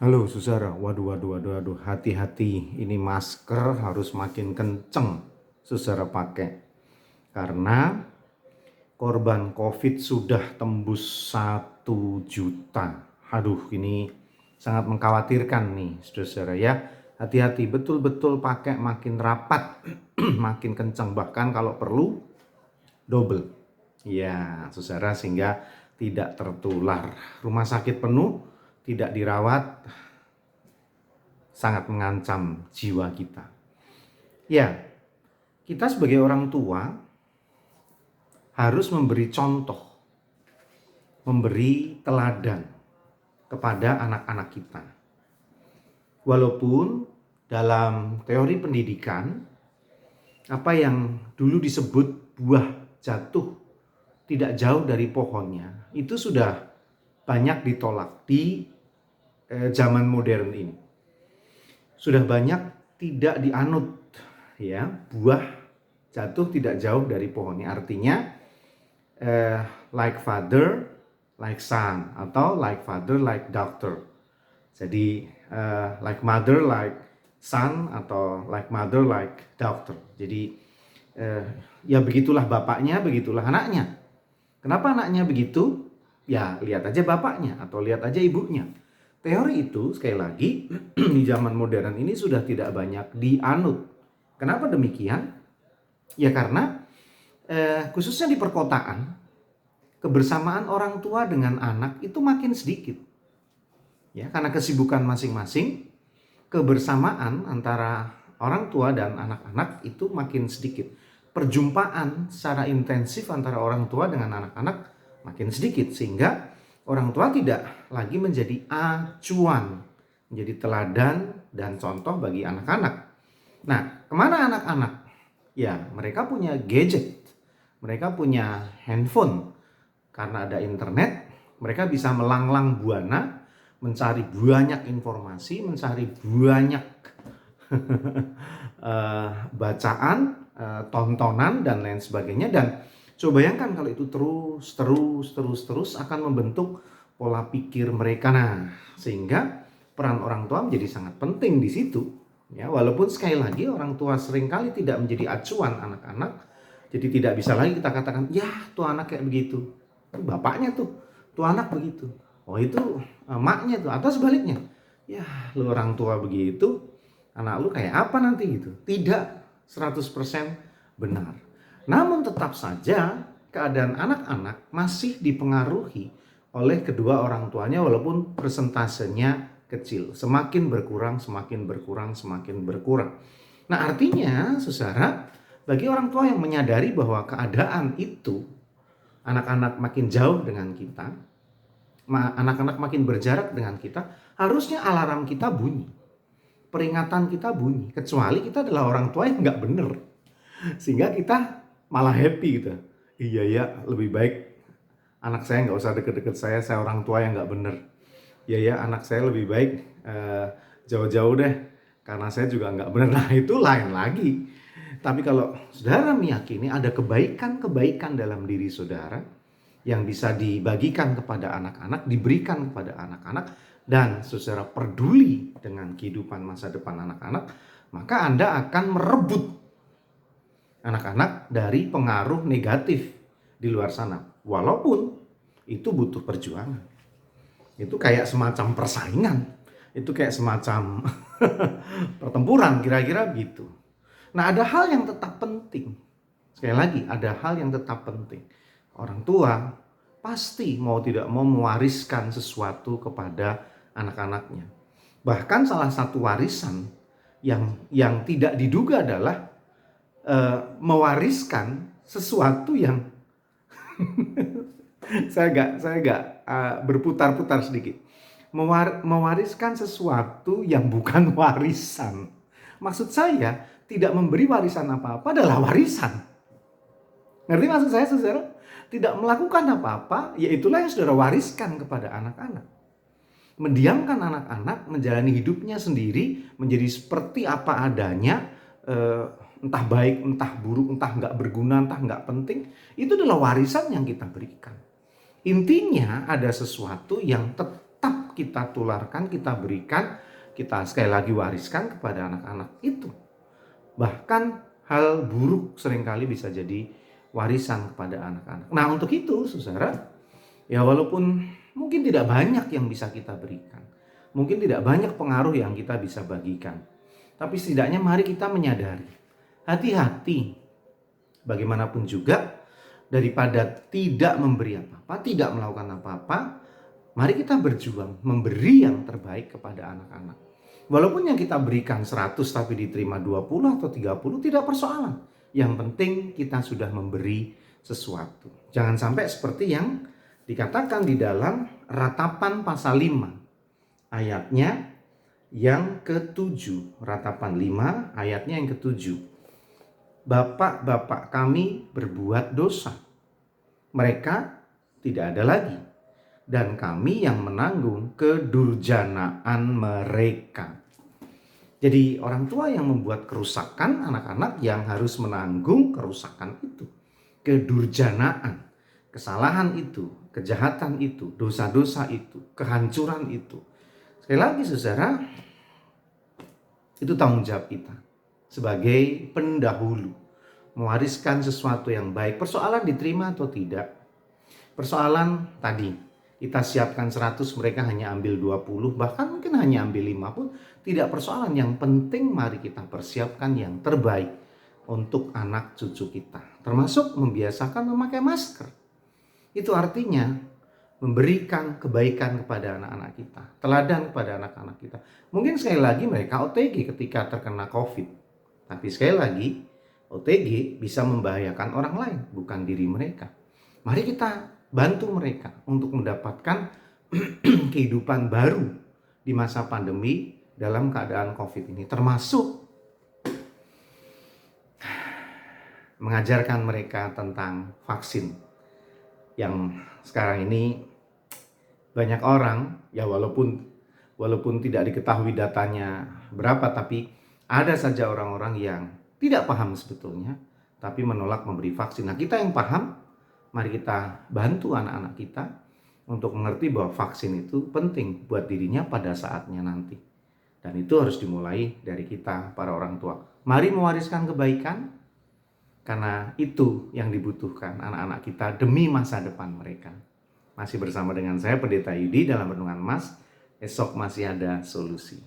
Halo saudara, waduh, hati-hati, ini masker harus makin kenceng saudara pakai. Karena korban COVID sudah tembus 1 juta. Aduh, ini sangat mengkhawatirkan nih saudara ya. Hati-hati, betul-betul pakai makin rapat, makin kenceng. Bahkan kalau perlu double. Ya, saudara, sehingga tidak tertular. Rumah sakit penuh, tidak dirawat, sangat mengancam jiwa kita. Ya, kita sebagai orang tua harus memberi contoh, memberi teladan kepada anak-anak kita. Walaupun dalam teori pendidikan, apa yang dulu disebut buah jatuh tidak jauh dari pohonnya, itu sudah banyak ditolak di zaman modern ini. Sudah banyak tidak dianut, ya, buah jatuh tidak jauh dari pohonnya. Artinya like father like son, atau like father like doctor. Jadi like mother like son, atau like mother like doctor. Jadi ya begitulah bapaknya, begitulah anaknya. Kenapa anaknya begitu? Ya lihat aja bapaknya atau lihat aja ibunya. Teori itu sekali lagi di zaman modern ini sudah tidak banyak dianut. Kenapa demikian? Ya karena khususnya di perkotaan, kebersamaan orang tua dengan anak itu makin sedikit. Ya, karena kesibukan masing-masing, kebersamaan antara orang tua dan anak-anak itu makin sedikit. Perjumpaan secara intensif antara orang tua dengan anak-anak makin sedikit, sehingga orang tua tidak lagi menjadi acuan, menjadi teladan dan contoh bagi anak-anak. Nah, kemana anak-anak? Ya, mereka punya gadget, mereka punya handphone. Karena ada internet, mereka bisa melanglang buana, mencari banyak informasi, mencari banyak bacaan, tontonan, dan lain sebagainya. Dan coba bayangkan kalau itu terus akan membentuk pola pikir mereka. Nah, sehingga peran orang tua menjadi sangat penting di situ. Ya, walaupun sekali lagi orang tua seringkali tidak menjadi acuan anak-anak, jadi tidak bisa lagi kita katakan, ya tuh anak kayak begitu, bapaknya tuh anak begitu, oh itu emaknya tuh, atau sebaliknya, ya lu orang tua begitu, anak lu kayak apa nanti gitu. Tidak 100% benar. Namun tetap saja keadaan anak-anak masih dipengaruhi oleh kedua orang tuanya, walaupun persentasenya kecil, semakin berkurang. Nah, artinya saudara, bagi orang tua yang menyadari bahwa keadaan itu, anak-anak makin jauh dengan kita, anak-anak makin berjarak dengan kita, harusnya alarm kita bunyi, peringatan kita bunyi, kecuali kita adalah orang tua yang nggak bener, sehingga kita malah happy gitu. Iya ya, lebih baik anak saya nggak usah deket-deket saya orang tua yang nggak bener. Iya ya, anak saya lebih baik jauh-jauh deh, karena saya juga nggak bener. Nah, itu lain lagi. Tapi kalau saudara meyakini ada kebaikan-kebaikan dalam diri saudara yang bisa dibagikan kepada anak-anak, diberikan kepada anak-anak, dan saudara peduli dengan kehidupan masa depan anak-anak, maka Anda akan merebut anak-anak dari pengaruh negatif di luar sana. Walaupun itu butuh perjuangan. Itu kayak semacam persaingan. Itu kayak semacam pertempuran, kira-kira gitu. Nah, ada hal yang tetap penting. Sekali lagi, ada hal yang tetap penting. Orang tua pasti mau tidak mau mewariskan sesuatu kepada anak-anaknya. Bahkan salah satu warisan yang tidak diduga adalah mewariskan sesuatu yang saya agak berputar-putar sedikit. Mewariskan sesuatu yang bukan warisan. Maksud saya, tidak memberi warisan apa-apa adalah warisan. Ngerti maksud saya, saudara? Tidak melakukan apa-apa, yaitulah yang saudara wariskan kepada anak-anak. Mendiamkan anak-anak, menjalani hidupnya sendiri, menjadi seperti apa adanya, entah baik, entah buruk, entah nggak berguna, entah nggak penting, itu adalah warisan yang kita berikan. Intinya ada sesuatu yang tetap kita tularkan, kita berikan, kita sekali lagi wariskan kepada anak-anak itu. Bahkan hal buruk seringkali bisa jadi warisan kepada anak-anak. Nah, untuk itu, saudara, ya walaupun mungkin tidak banyak yang bisa kita berikan, mungkin tidak banyak pengaruh yang kita bisa bagikan, tapi setidaknya mari kita menyadari, hati-hati. Bagaimanapun juga, daripada tidak memberi apa-apa, tidak melakukan apa-apa, mari kita berjuang memberi yang terbaik kepada anak-anak. Walaupun yang kita berikan 100 tapi diterima 20 atau 30 tidak persoalan. Yang penting kita sudah memberi sesuatu. Jangan sampai seperti yang dikatakan di dalam Ratapan pasal 5 ayatnya yang ke-7. Ratapan 5 ayatnya yang ke-7. Bapak-bapak kami berbuat dosa. Mereka tidak ada lagi. Dan kami yang menanggung kedurjanaan mereka. Jadi orang tua yang membuat kerusakan, anak-anak yang harus menanggung kerusakan itu. Kedurjanaan, kesalahan itu, kejahatan itu, dosa-dosa itu, kehancuran itu. Sekali lagi saudara, itu tanggung jawab kita sebagai pendahulu. Mewariskan sesuatu yang baik. Persoalan diterima atau tidak. Persoalan tadi, kita siapkan 100, mereka hanya ambil 20, bahkan mungkin hanya ambil 5 pun tidak persoalan. Yang penting mari kita persiapkan yang terbaik untuk anak cucu kita. Termasuk membiasakan memakai masker. Itu artinya memberikan kebaikan kepada anak-anak kita. Teladan kepada anak-anak kita. Mungkin sekali lagi mereka OTG ketika terkena COVID. Tapi sekali lagi, OTG bisa membahayakan orang lain, bukan diri mereka. Mari kita bantu mereka untuk mendapatkan kehidupan baru di masa pandemi dalam keadaan COVID ini. Termasuk mengajarkan mereka tentang vaksin. Yang sekarang ini banyak orang, ya walaupun tidak diketahui datanya berapa, tapi ada saja orang-orang yang tidak paham sebetulnya, tapi menolak memberi vaksin. Nah, kita yang paham, mari kita bantu anak-anak kita untuk mengerti bahwa vaksin itu penting buat dirinya pada saatnya nanti. Dan itu harus dimulai dari kita, para orang tua. Mari mewariskan kebaikan, karena itu yang dibutuhkan anak-anak kita demi masa depan mereka. Masih bersama dengan saya, Pendeta Yudi, dalam Renungan Mas. Esok masih ada solusi.